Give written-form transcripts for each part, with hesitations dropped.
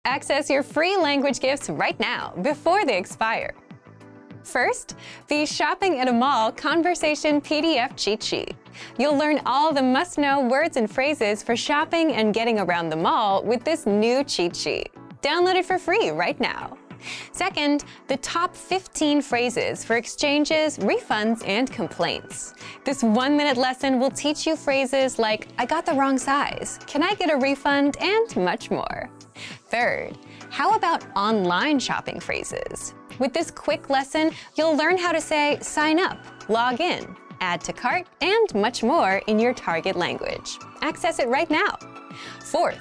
Access your free language gifts right now, before they expire. First, the Shopping at a Mall Conversation PDF Cheat Sheet. You'll learn all the must-know words and phrases for shopping and getting around the mall with this new cheat sheet. Download it for free right now. Second, the top 15 phrases for exchanges, refunds, and complaints. This 1-minute lesson will teach you phrases like, I got the wrong size, can I get a refund, and much more. Third, how about online shopping phrases? With this quick lesson, you'll learn how to say sign up, log in, add to cart, and much more in your target language. Access it right now. Fourth,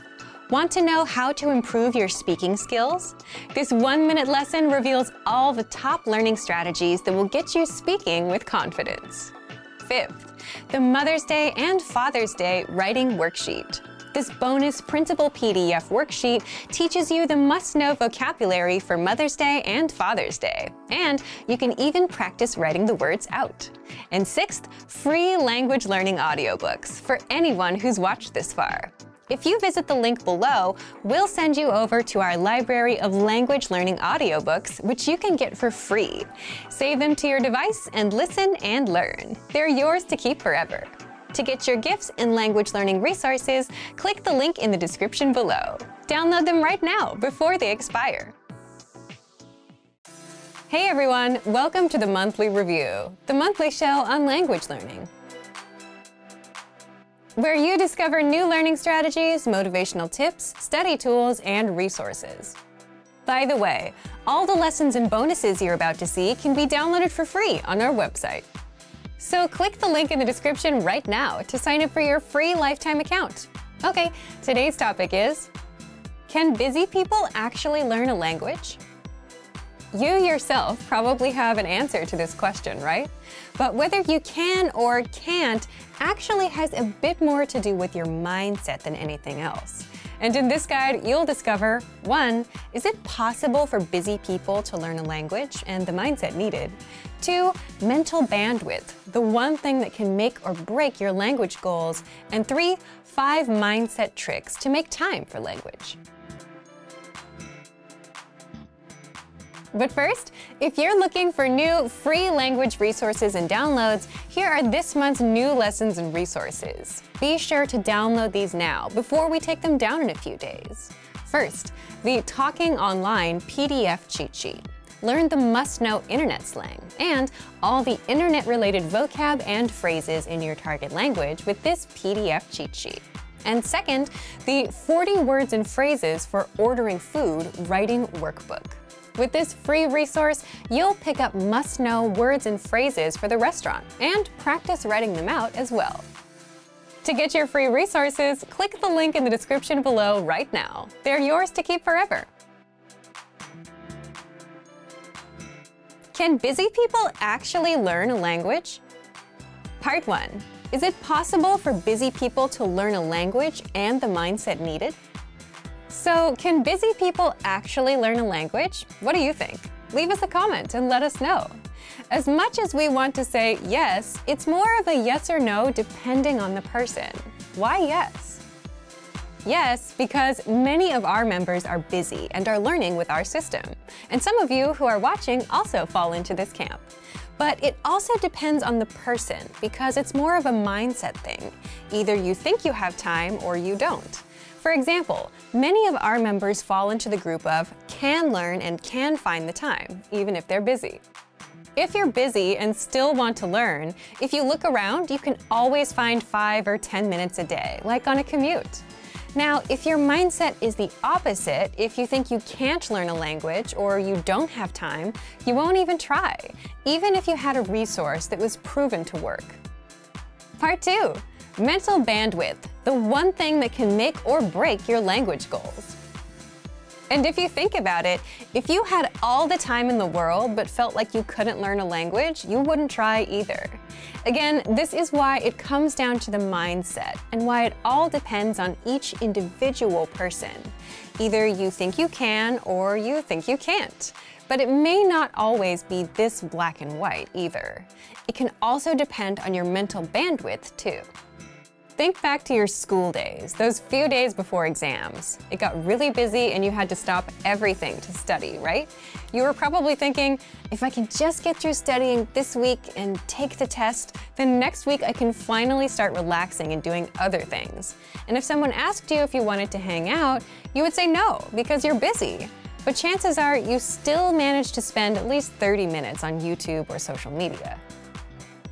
want to know how to improve your speaking skills? This 1-minute lesson reveals all the top learning strategies that will get you speaking with confidence. Fifth, the Mother's Day and Father's Day Writing Worksheet. This bonus printable PDF worksheet teaches you the must-know vocabulary for Mother's Day and Father's Day. And you can even practice writing the words out. And sixth, free language learning audiobooks for anyone who's watched this far. If you visit the link below, we'll send you over to our library of language learning audiobooks, which you can get for free. Save them to your device and listen and learn. They're yours to keep forever. To get your gifts and language learning resources, click the link in the description below. Download them right now before they expire. Hey everyone, welcome to the Monthly Review, the monthly show on language learning, where you discover new learning strategies, motivational tips, study tools, and resources. By the way, all the lessons and bonuses you're about to see can be downloaded for free on our website. So click the link in the description right now to sign up for your free lifetime account. Okay, today's topic is, can busy people actually learn a language? You yourself probably have an answer to this question, right? But whether you can or can't actually has a bit more to do with your mindset than anything else. And in this guide, you'll discover, 1, is it possible for busy people to learn a language and the mindset needed? 2, mental bandwidth, the one thing that can make or break your language goals. And 3, 5 mindset tricks to make time for language. But first, if you're looking for new free language resources and downloads, here are this month's new lessons and resources. Be sure to download these now before we take them down in a few days. First, the Talking Online PDF Cheat Sheet. Learn the must-know internet slang and all the internet-related vocab and phrases in your target language with this PDF cheat sheet. And second, the 40 words and phrases for ordering food writing workbook. With this free resource, you'll pick up must-know words and phrases for the restaurant and practice writing them out as well. To get your free resources, click the link in the description below right now. They're yours to keep forever. Can busy people actually learn a language? Part 1. Is it possible for busy people to learn a language and the mindset needed? So, can busy people actually learn a language? What do you think? Leave us a comment and let us know. As much as we want to say yes, it's more of a yes or no depending on the person. Why yes? Yes, because many of our members are busy and are learning with our system. And some of you who are watching also fall into this camp. But it also depends on the person because it's more of a mindset thing. Either you think you have time or you don't. For example, many of our members fall into the group of can learn and can find the time, even if they're busy. If you're busy and still want to learn, if you look around, you can always find 5 or 10 minutes a day, like on a commute. Now, if your mindset is the opposite, if you think you can't learn a language or you don't have time, you won't even try, even if you had a resource that was proven to work. Part 2. Mental bandwidth, the one thing that can make or break your language goals. And if you think about it, if you had all the time in the world but felt like you couldn't learn a language, you wouldn't try either. Again, this is why it comes down to the mindset and why it all depends on each individual person. Either you think you can or you think you can't. But it may not always be this black and white either. It can also depend on your mental bandwidth too. Think back to your school days, those few days before exams. It got really busy and you had to stop everything to study, right? You were probably thinking, if I can just get through studying this week and take the test, then next week I can finally start relaxing and doing other things. And if someone asked you if you wanted to hang out, you would say no, because you're busy. But chances are you still managed to spend at least 30 minutes on YouTube or social media.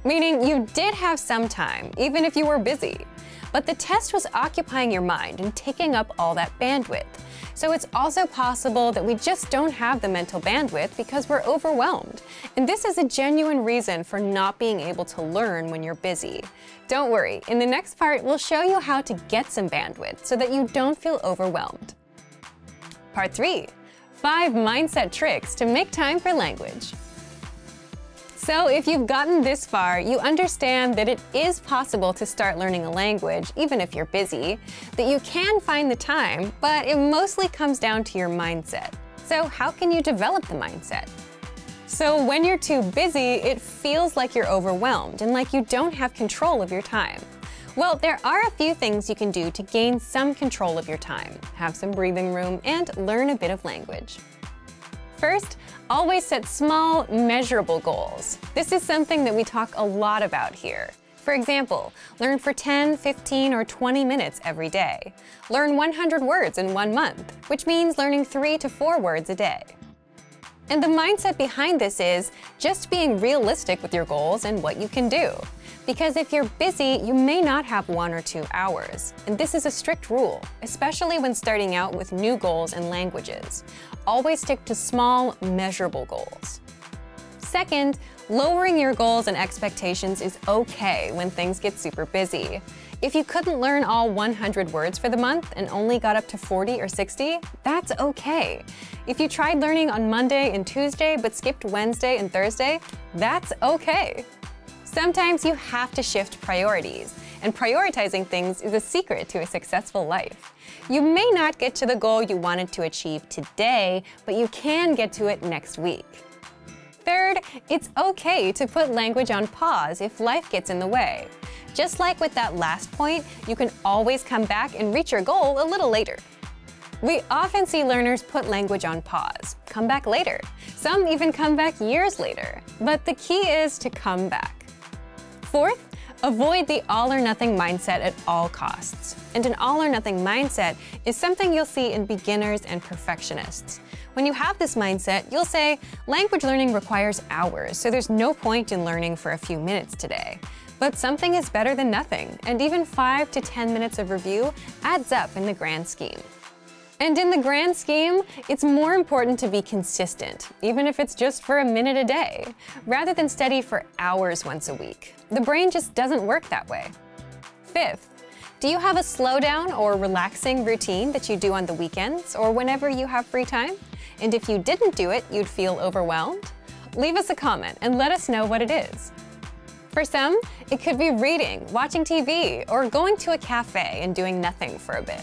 Meaning you did have some time, even if you were busy. But the test was occupying your mind and taking up all that bandwidth. So it's also possible that we just don't have the mental bandwidth because we're overwhelmed. And this is a genuine reason for not being able to learn when you're busy. Don't worry, in the next part, we'll show you how to get some bandwidth so that you don't feel overwhelmed. Part 3. 5 mindset tricks to make time for language. So if you've gotten this far, you understand that it is possible to start learning a language even if you're busy, that you can find the time, but it mostly comes down to your mindset. So how can you develop the mindset? So when you're too busy, it feels like you're overwhelmed and like you don't have control of your time. Well, there are a few things you can do to gain some control of your time, have some breathing room, and learn a bit of language. First, always set small, measurable goals. This is something that we talk a lot about here. For example, learn for 10, 15, or 20 minutes every day. Learn 100 words in 1 month, which means learning 3 to 4 words a day. And the mindset behind this is just being realistic with your goals and what you can do. Because if you're busy, you may not have 1 or 2 hours. And this is a strict rule, especially when starting out with new goals and languages. Always stick to small, measurable goals. Second, lowering your goals and expectations is okay when things get super busy. If you couldn't learn all 100 words for the month and only got up to 40 or 60, that's okay. If you tried learning on Monday and Tuesday but skipped Wednesday and Thursday, that's okay. Sometimes you have to shift priorities, and prioritizing things is a secret to a successful life. You may not get to the goal you wanted to achieve today, but you can get to it next week. Third, it's okay to put language on pause if life gets in the way. Just like with that last point, you can always come back and reach your goal a little later. We often see learners put language on pause, come back later. Some even come back years later. But the key is to come back. Fourth, avoid the all-or-nothing mindset at all costs. And an all-or-nothing mindset is something you'll see in beginners and perfectionists. When you have this mindset, you'll say, language learning requires hours, so there's no point in learning for a few minutes today. But something is better than nothing, and even 5 to 10 minutes of review adds up in the grand scheme. And in the grand scheme, it's more important to be consistent, even if it's just for a minute a day, rather than study for hours once a week. The brain just doesn't work that way. Fifth, do you have a slowdown or relaxing routine that you do on the weekends or whenever you have free time? And if you didn't do it, you'd feel overwhelmed? Leave us a comment and let us know what it is. For some, it could be reading, watching TV, or going to a cafe and doing nothing for a bit.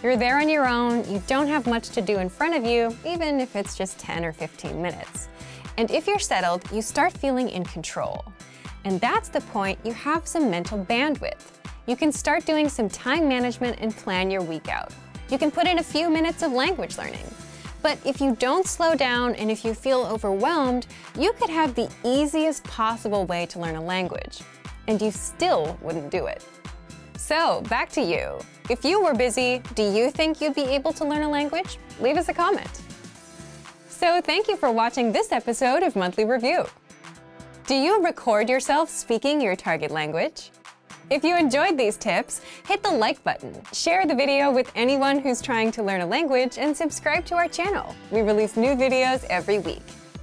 You're there on your own, you don't have much to do in front of you, even if it's just 10 or 15 minutes. And if you're settled, you start feeling in control. And that's the point you have some mental bandwidth. You can start doing some time management and plan your week out. You can put in a few minutes of language learning. But if you don't slow down and if you feel overwhelmed, you could have the easiest possible way to learn a language. And you still wouldn't do it. So, back to you. If you were busy, do you think you'd be able to learn a language? Leave us a comment. So, thank you for watching this episode of Monthly Review. Do you record yourself speaking your target language? If you enjoyed these tips, hit the like button, share the video with anyone who's trying to learn a language, and subscribe to our channel. We release new videos every week.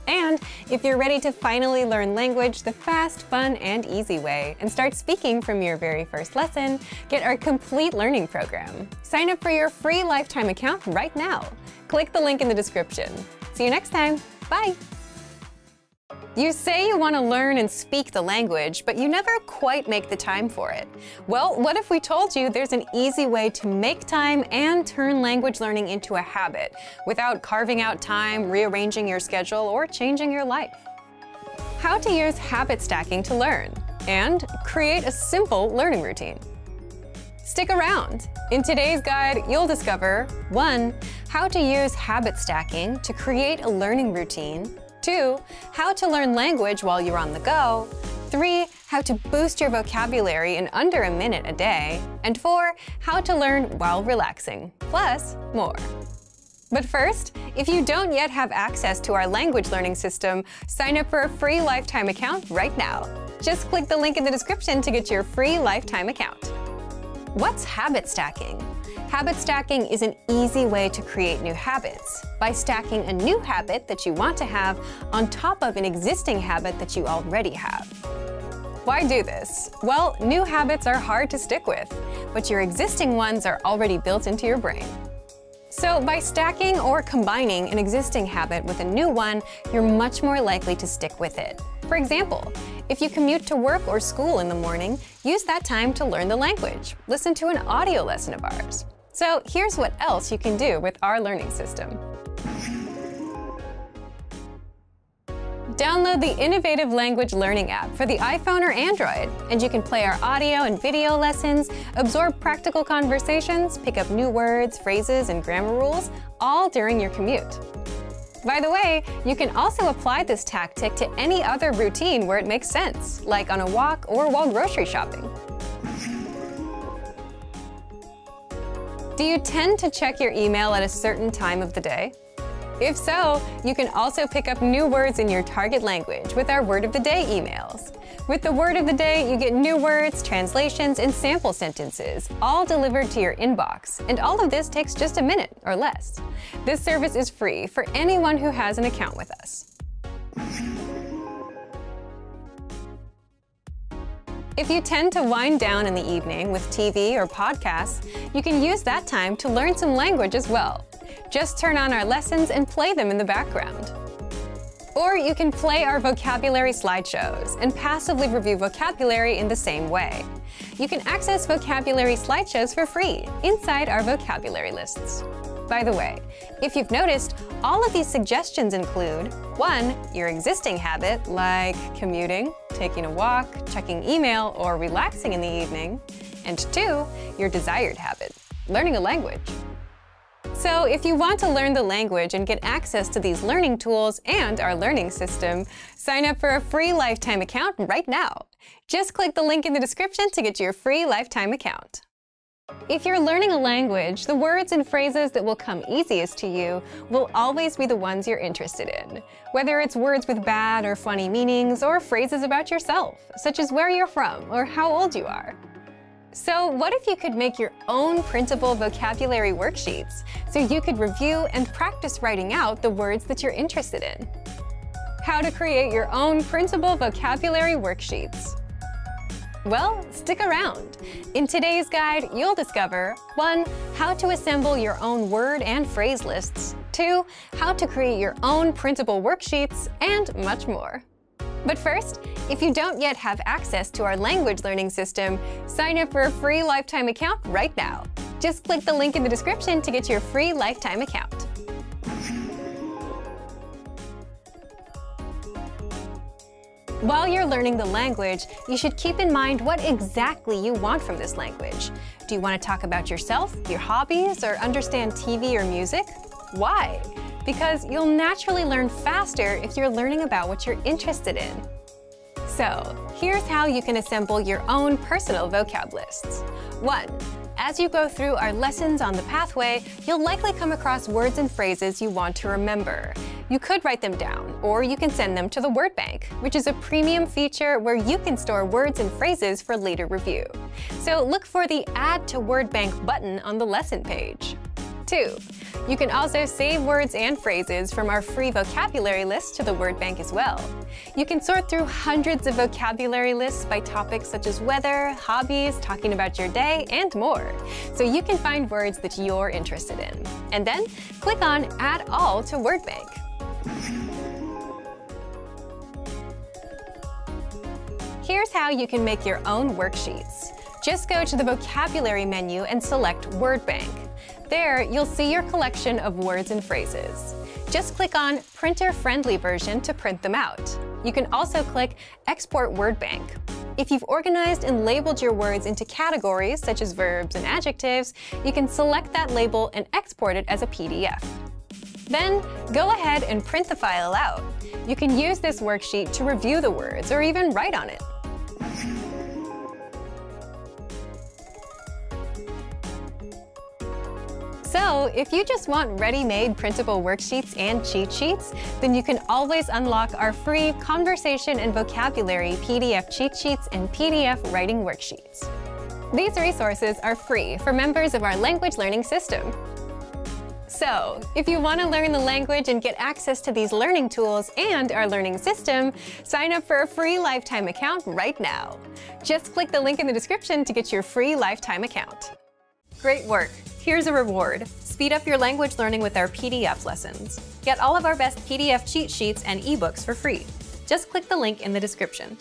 And if you're ready to finally learn language the fast, fun, and easy way and start speaking from your very first lesson, get our complete learning program. Sign up for your free lifetime account right now. Click the link in the description. See you next time. Bye. You say you want to learn and speak the language, but you never quite make the time for it. Well, what if we told you there's an easy way to make time and turn language learning into a habit without carving out time, rearranging your schedule, or changing your life? How to use habit stacking to learn and create a simple learning routine. Stick around! In today's guide, you'll discover 1. How to use habit stacking to create a learning routine. 2. How to learn language while you're on the go. 3. How to boost your vocabulary in under a minute a day. And 4. How to learn while relaxing, plus more. But first, if you don't yet have access to our language learning system, sign up for a free lifetime account right now. Just click the link in the description to get your free lifetime account. What's habit stacking? Habit stacking is an easy way to create new habits by stacking a new habit that you want to have on top of an existing habit that you already have. Why do this? Well, new habits are hard to stick with, but your existing ones are already built into your brain. So by stacking or combining an existing habit with a new one, you're much more likely to stick with it. For example, if you commute to work or school in the morning, use that time to learn the language. Listen to an audio lesson of ours. So here's what else you can do with our learning system. Download the innovative language learning app for the iPhone or Android, and you can play our audio and video lessons, absorb practical conversations, pick up new words, phrases, and grammar rules, all during your commute. By the way, you can also apply this tactic to any other routine where it makes sense, like on a walk or while grocery shopping. Do you tend to check your email at a certain time of the day? If so, you can also pick up new words in your target language with our Word of the Day emails. With the Word of the Day, you get new words, translations, and sample sentences, all delivered to your inbox, and all of this takes just a minute or less. This service is free for anyone who has an account with us. If you tend to wind down in the evening with TV or podcasts, you can use that time to learn some language as well. Just turn on our lessons and play them in the background. Or you can play our vocabulary slideshows and passively review vocabulary in the same way. You can access vocabulary slideshows for free inside our vocabulary lists. By the way, if you've noticed, all of these suggestions include 1. Your existing habit, like commuting, taking a walk, checking email, or relaxing in the evening, and 2. Your desired habit, learning a language. So if you want to learn the language and get access to these learning tools and our learning system, sign up for a free lifetime account right now. Just click the link in the description to get your free lifetime account. If you're learning a language, the words and phrases that will come easiest to you will always be the ones you're interested in, whether it's words with bad or funny meanings or phrases about yourself, such as where you're from or how old you are. So what if you could make your own printable vocabulary worksheets so you could review and practice writing out the words that you're interested in? How to create your own printable vocabulary worksheets. Well, stick around. In today's guide, you'll discover 1. How to assemble your own word and phrase lists. 2. How to create your own printable worksheets, and much more. But first, if you don't yet have access to our language learning system, sign up for a free lifetime account right now. Just click the link in the description to get your free lifetime account. While you're learning the language, you should keep in mind what exactly you want from this language. Do you want to talk about yourself, your hobbies, or understand TV or music? Why? Because you'll naturally learn faster if you're learning about what you're interested in. So, here's how you can assemble your own personal vocab lists. 1. As you go through our lessons on the pathway, you'll likely come across words and phrases you want to remember. You could write them down, or you can send them to the word bank, which is a premium feature where you can store words and phrases for later review. So look for the Add to Word Bank button on the lesson page. 2. You can also save words and phrases from our free vocabulary list to the word bank as well. You can sort through hundreds of vocabulary lists by topics such as weather, hobbies, talking about your day, and more, so you can find words that you're interested in. And then click on Add All to Word Bank. Here's how you can make your own worksheets. Just go to the vocabulary menu and select Word Bank. There, you'll see your collection of words and phrases. Just click on Printer-Friendly version to print them out. You can also click Export Word Bank. If you've organized and labeled your words into categories such as verbs and adjectives, you can select that label and export it as a PDF. Then, go ahead and print the file out. You can use this worksheet to review the words or even write on it. So, if you just want ready-made printable worksheets and cheat sheets, then you can always unlock our free conversation and vocabulary PDF cheat sheets and PDF writing worksheets. These resources are free for members of our language learning system. So, if you want to learn the language and get access to these learning tools and our learning system, sign up for a free lifetime account right now. Just click the link in the description to get your free lifetime account. Great work! Here's a reward. Speed up your language learning with our PDF lessons. Get all of our best PDF cheat sheets and ebooks for free. Just click the link in the description.